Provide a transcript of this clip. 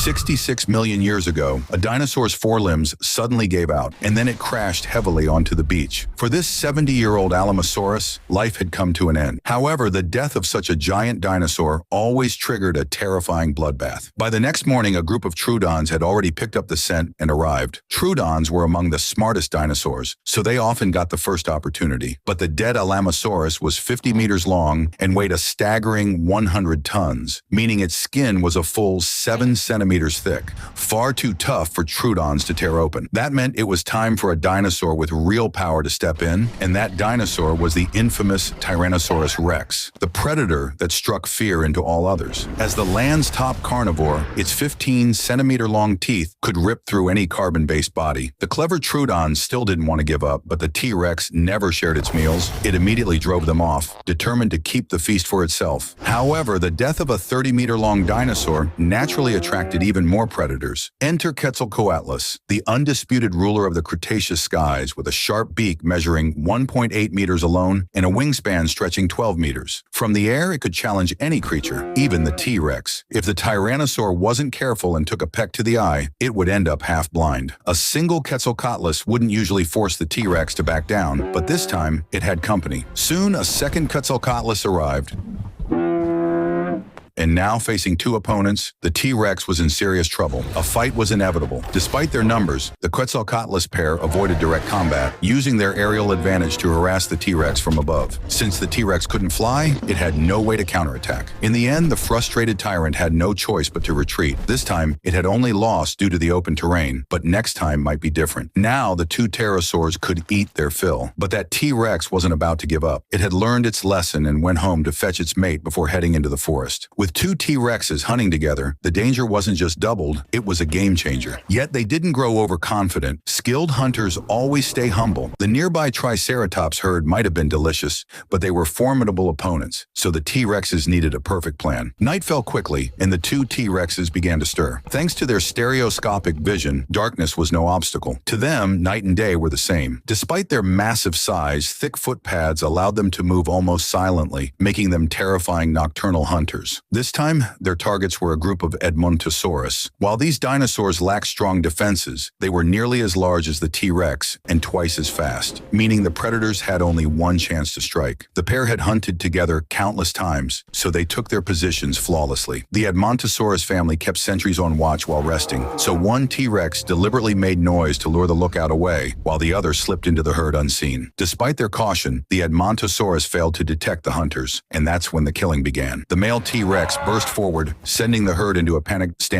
66 million years ago, a dinosaur's forelimbs suddenly gave out, and then it crashed heavily onto the beach. For this 70-year-old Alamosaurus, life had come to an end. However, the death of such a giant dinosaur always triggered a terrifying bloodbath. By the next morning, a group of Troodons had already picked up the scent and arrived. Troodons were among the smartest dinosaurs, so they often got the first opportunity. But the dead Alamosaurus was 50 meters long and weighed a staggering 100 tons, meaning its skin was a full 7 centimeters thick, far too tough for Troodons to tear open. That meant it was time for a dinosaur with real power to step in, and that dinosaur was the infamous Tyrannosaurus Rex, the predator that struck fear into all others. As the land's top carnivore, its 15-centimeter-long teeth could rip through any carbon-based body. The clever Troodons still didn't want to give up, but the T-Rex never shared its meals. It immediately drove them off, determined to keep the feast for itself. However, the death of a 30-meter-long dinosaur naturally attracted even more predators. Enter Quetzalcoatlus, the undisputed ruler of the Cretaceous skies, with a sharp beak measuring 1.8 meters alone and a wingspan stretching 12 meters. From the air, it could challenge any creature, even the T-Rex. If the Tyrannosaur wasn't careful and took a peck to the eye, it would end up half blind. A single Quetzalcoatlus wouldn't usually force the T-Rex to back down, but this time it had company. Soon, a second Quetzalcoatlus arrived. And now, facing two opponents, the T-Rex was in serious trouble. A fight was inevitable. Despite their numbers, the Quetzalcoatlus pair avoided direct combat, using their aerial advantage to harass the T-Rex from above. Since the T-Rex couldn't fly, it had no way to counterattack. In the end, the frustrated tyrant had no choice but to retreat. This time, it had only lost due to the open terrain, but next time might be different. Now, the two pterosaurs could eat their fill. But that T-Rex wasn't about to give up. It had learned its lesson and went home to fetch its mate before heading into the forest. With two T-Rexes hunting together, the danger wasn't just doubled, it was a game changer. Yet they didn't grow overconfident. Skilled hunters always stay humble. The nearby Triceratops herd might have been delicious, but they were formidable opponents, so the T-Rexes needed a perfect plan. Night fell quickly, and the two T-Rexes began to stir. Thanks to their stereoscopic vision, darkness was no obstacle. To them, night and day were the same. Despite their massive size, thick footpads allowed them to move almost silently, making them terrifying nocturnal hunters. This time, their targets were a group of Edmontosaurus. While these dinosaurs lacked strong defenses, they were nearly as large as the T-Rex and twice as fast, meaning the predators had only one chance to strike. The pair had hunted together countless times, so they took their positions flawlessly. The Edmontosaurus family kept sentries on watch while resting, so one T-Rex deliberately made noise to lure the lookout away, while the other slipped into the herd unseen. Despite their caution, the Edmontosaurus failed to detect the hunters, and that's when the killing began. The male T-Rex burst forward, sending the herd into a panicked stand.